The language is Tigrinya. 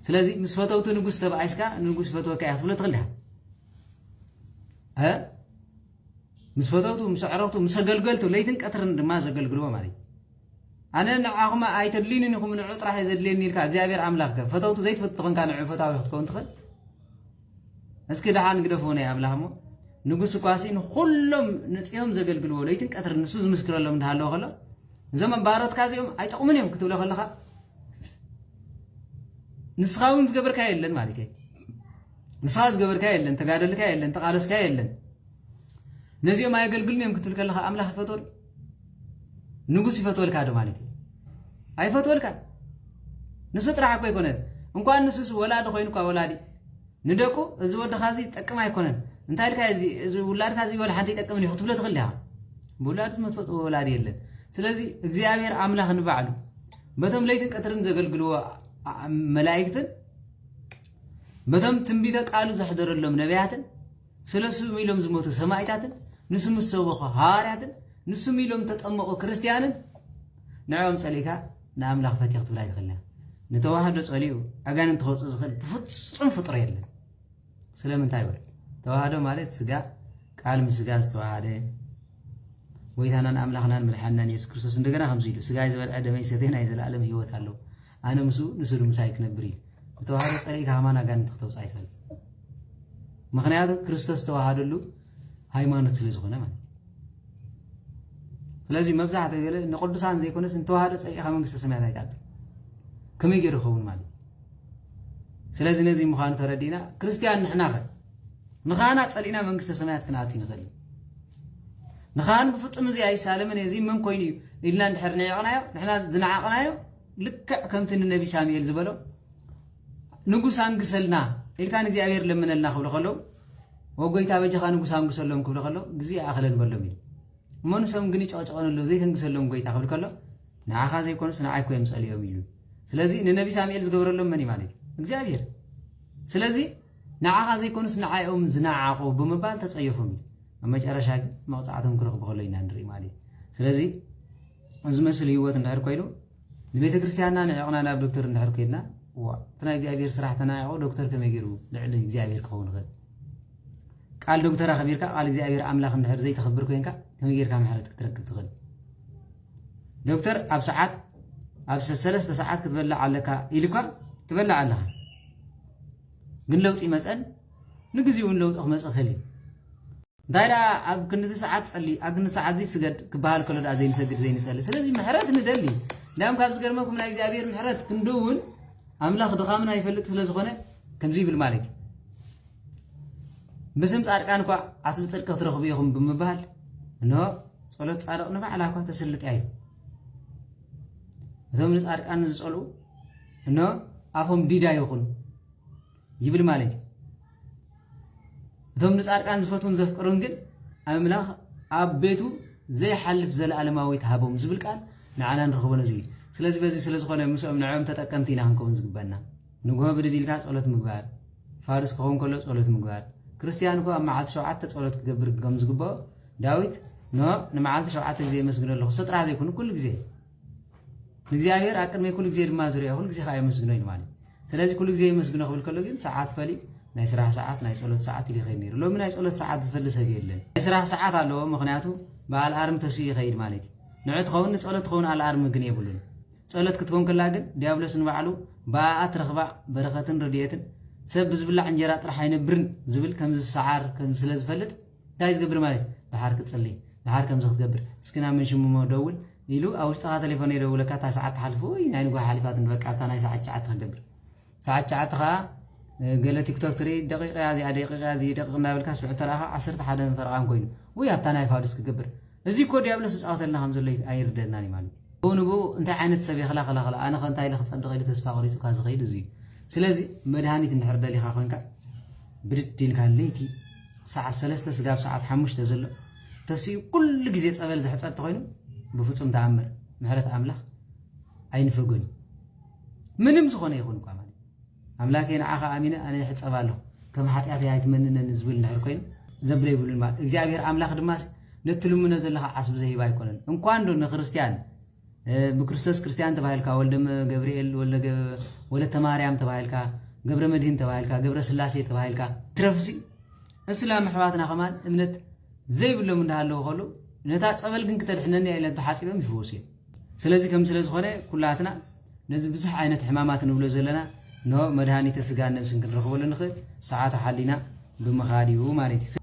ስለዚህ ምስ ፈተውቱ ንጉስ ተባይስካ ንጉስ ፈተወካ ያትብለ ትኽልያ ምስ ፈተውቱ ምስ ዕረፍቱ ምስ አገልገልቱ ለይትን ቀትርን ድማ ዘገልግልዎ ማለት አነ ንዓኹም ኣይተድሊንን ኢኹም ንዑ ጥራሕ ዘድልየኒ ኢልካ እግዚአብሔር አምላክ ፈተውቱ ዘይትፈትኽንካ ንዑ ፈታዊ ክትከውን ትኽእል እስኪ ደሓን ግደፎ ናይ አምላክ ሞ ንጉስ ኳሲ ንኹሎም ንጽዮም ዘገልግልዎ ለይትን ቀትርን ንሱ ዝምስክረሎም እንዳሃለዎ ከሎ እዞም ባሮትካ እዚኦም ኣይጠቕሙን እዮም ክትብሎ ከለኻ ንስኻውን ዝገበርካ የለን ማለት እዩ ንስኻ ዝገበርካ የለን ተጋደልካ የለን ተቃለስካ የለን ነዚኦም ኣየገልግሉን እዮም ክትብል ከለኻ አምላክ ይፈትወል ንጉስ ይፈትወልካ ዶ ማለት እዩ ኣይፈትወልካ ንሱ ጥራሕ እኮ ኣይኮነን እንኳን ንሱስ ወላዲ ኮይኑ እኳ ወላዲ ንደቁ እዚ ወድኻ እዚ ጠቅም ኣይኮነን እንታይ ልካ እዚ ውላድካ እዚ ወላ ሓንቲ ይጠቅምን እዩ ክትብሎ ትኽእል ኢኻ ብውላድ ዝመትፈጥዎ ወላዲ የለን ስለዚ እግዚአብሔር አምላክ ንባዕሉ በቶም ለይትን ቀትርን ዘገልግልዎ መላእክትን በቶም ትንቢተ ቃሉ ዘሕደረሎም ነቢያትን ስለሱ ኢሎም ዝሞቱ ሰማዕታትን ንሱ ምስ ሰበኹ ሐዋርያትን ንሱ ኢሎም ተጠመቁ ክርስቲያንን ንዕኦም ጸሊካ ንአምላክ ፈትሕ ክትብል ኣይትኽእልያ ንተዋህዶ ጸሊኡ ኣጋንንቲ ክወፅእ ዝኽእል ብፍጹም ፍጡር የለን ስለምንታይ ይበል ተዋህዶ ማለት ስጋ ቃል ምስ ስጋ ዝተዋሃደ ወይታናን አምላክናን መድሓኒናን ኢየሱስ ክርስቶስ እንደገና ከምዚ ኢሉ ስጋ ዝበልዐ ደመይ ሰተይ ናይ ዘለዓለም ህይወት ኣለዎ ኣነ ምሱ ንሱ ምሳይ ክነብር እዩ ተዋህዶ ጸሊካ ሃማና ኣጋንንቲ ክተውፅእ ኣይትኽእል ምክንያቱ ክርስቶስ ተዋሃደሉ ሃይማኖት ስለ ዝኾነ ማለት ስለዚ መብዛሕትኡ ገለ ንቅዱሳን ዘይኮነስ እንተዋህዶ ጸሊካ መንግስተ ሰማያት ኣይትኣቱ ከመይ ገይሩ ይኸውን ማለት ስለዚ ነዚ ምዃኑ ተረዲና ክርስቲያን ንሕና ኸ ንኻና ጸሊእና መንግስተ ሰማያት ክንኣቱ ንኽእል ንኻን ብፍጹም እዚ ኣይሳለምን እዚ መን ኮይኑ እዩ ኢልና እንድሕር ንዕቕናዮ ንሕና ዝነዓቕናዮ ልክዕ ከምቲ ንነቢ ሳሙኤል ዝበሎ ንጉስ አንግሰልና ኢልካ ንእግዚአብሔር ለምነልና ክብሎ ከለው ወጎይታ በጀኻ ንጉስ አንግሰሎም ክብሎ ከለው ግዜ ኣኸለን በሎም እዩ መንሶም ግን ይጨቕጨቐንሉ ዘይተንግሰሎም ጎይታ ክብል ከሎ ንዓኻ ዘይኮንስ ንዓይ ኮ የምፀል እዮም ኢሉ ስለዚ ንነቢ ሳሙኤል ዝገበረሎም መን ማለት እግዚአብሔር ስለዚ ንዓኻ ዘይኮንስ ንዓይኦም ዝናዓቑ ብምባል ተጸየፎም እዩ መጨረሻ ግን መቕጻዕቶም ክረኽቡ ከሎ ኢና ንርኢ ማለት ስለዚ እዚ መስል ህይወት እንድሕር ኮይኑ ንቤተ ክርስቲያንና ንዕቕና ናብ ዶክተር እንድሕር ከይድና እቲ ናይ እግዚአብሔር ስራሕ ተናዒቑ ዶክተር ከመይ ገይሩ ልዕሊ እግዚአብሔር ክኸውን ይኽእል ቃል ዶክተር ኣኸቢርካ ቃል እግዚአብሔር አምላክ እንድሕር ዘይተኸብር ኮይንካ ከመይ ጌርካ ምሕረት ክትረክብ ትኽእል ዶክተር ኣብ ሰዓት ኣብ 3 ሰዓት ክትበላዕ ኣለካ ኢልኳ ትበላዕ ኣለኻ ግን ለውጢ መፀን ንግዚኡን ለውጢ ክመፅእ ክእል እዩ እንታይ ደኣ ኣብ ክንዲ ሰዓት ጸሊ ኣብ ክንዲ ሰዓት ስገድ ክበሃል ከሎ ደኣ ዘይንሰግድ ዘይንጸሊ ስለዚ ምሕረት ንደሊ እንዳም ካብ ዝገርመኩም ናይ እግዚአብሔር ምሕረት ክንደውን አምላክ ድኻምና ይፈልጥ ስለ ዝኾነ ከምዚ ይብል ማለት ብስም ጻድቃን እኳ ኣስሊ ጽድቂ ክትረኽቡ ኢኹም ብምባል እኖ ጸሎት ጻድቕ ንባዕላ እኳ ተስልጥ እዩ እዞም ንጻድቃን ዝጸልኡ እኖ ኣፎም ዲዳ ይኹን ይብል ማለት እቶም ንጻድቃን ዝፈቱን ዘፍቅሩን ግን አምላክ ኣብ ቤቱ ዘይሓልፍ ዘለዓለማዊ ተሃቦም ዝብል ቃል ንዓና ንረኽቦ ነዚ ስለዚ በዚ ስለ ዝኾነ ምስኦም ንዕኦም ተጠቀምቲ ኢና ክንከውን ዝግበአና ንጉሆ ብድድ ኢልካ ጸሎት ምግባር ፋርስ ክኸውን ከሎ ጸሎት ምግባር ክርስቲያን እኮ ኣብ መዓልቲ 7 ጸሎት ክገብር ከም ዝግበኦ ዳዊት ንመዓልቲ 7 ግዜ የመስግኖ ኣለኹ ጥራሕ ዘይኮኑ ኩሉ ግዜ ንእግዚአብሔር ኣብ ቅድሚ ኩሉ ግዜ ድማ ዝርኦ ኩሉ ግዜ ከዓ የመስግኖ ኢሉ ማለት ስለዚ ኩሉ ግዜ የመስግኖ ክብል ከሎ ግን ሰዓት ፈሊ ናይ ስራሕ ሰዓት ናይ ጸሎት ሰዓት ኢሉ ይኸይድ ነይሩ ሎሚ ናይ ጸሎት ሰዓት ዝፈሊ ሰብ የለን ናይ ስራሕ ሰዓት ኣለዎ ምክንያቱ ብኣልኣርም ተስዩ ይኸይድ ማለት እዩ ንዑ ትኸውን ንጸሎት ትኸውን ኣልኣርም ግን የብሉን ጸሎት ክትኮን ከላ ግን ዲያብሎስ ንባዕሉ ብኣት ረኽባ በረኸትን ረድኤትን ሰብ ብዝብላዕ እንጀራ ጥራሕ ኣይነብርን ዝብል ከም ዝሰዓር ከም ስለ ዝፈልጥ እንታይ ዝገብር ማለት ድሓር ክትጸልይ ድሓር ከምዚ ክትገብር እስኪና ምን ሽሙሞ ደውል ኢሉ ኣብ ውሽጥኻ ቴሌፎን የደውለካ እታ ሰዓት ተሓልፉ ወይ ናይ ንጓ ሓሊፋት ንበቃ እታ ናይ ሰዓት 9 ክገብር ሰዓት 9 ከዓ ገለ ቲክቶክ ትርኢ ደቂቃ እዚኣ ደቂቃ እዚ ደቂቕ እናበልካ ስዑ ተረኻ 11 ፈርቓን ኮይኑ ወይ ኣብታ ናይ ፋዱስ ክገብር እዚ እኮ ዲያብሎስ ዝፃወተልና ከም ዘሎ ኣይርደናን ማለት ብኡንቡ እንታይ ዓይነት ሰብ የኽላኸላ ኣነ ኸ እንታይ ኢለ ክፀድቕ ኢሉ ተስፋ ቆሪፁካ ዝኸይድ እዚ ስለዚ መድሃኒት እንድሕር ደሊኻ ኮይንካ ብድድ ኢልካ ለይቲ ሰዓት 3 ስጋብ ሰዓት 5 ዘሎ ተስዩ ኩሉ ግዜ ፀበል ዝሕፀጥ ኮይኑ ብፍጹም ተኣምር ምሕረት ኣምላኽ ኣይንፈጎን ምንም ዝኾነ ይኹን እኳ ማለት ኣምላኬ ንዓኻ ኣሚነ ኣነ ይሕፀብ ኣለኹ ከም ሓጢኣት ኣይትመንነኒ ዝብል እንድሕር ኮይኑ ዘብለ ይብሉን ማለት እግዚአብሔር ኣምላኽ ድማ ነቲ ልሙነ ዘለኻ ዓስቢ ዘሂባ ኣይኮነን እንኳን ዶ ንክርስቲያን بكريستوس كريستيان تباهلك ولدم جبريل ولد مريم تباهلك جبر مدين تباهلك جبر سلاسي تباهلك ترفسي السلام حواتنا كمان امنت زي بلو من هالو خلو نتاع قبل كن كتدحنني الى بحاسبهم يفوسي ስለዚህ ከም ስለዝኾነ ኩላትና ነዚ ብዙሕ ዓይነት ሕማማት ንብሎ ዘለና ኖ መድሃኒት ስጋን ነብስን ክንረኽበሉ ንኽእል ሰዓት ሓሊና ብምኻዲው ማለት እዩ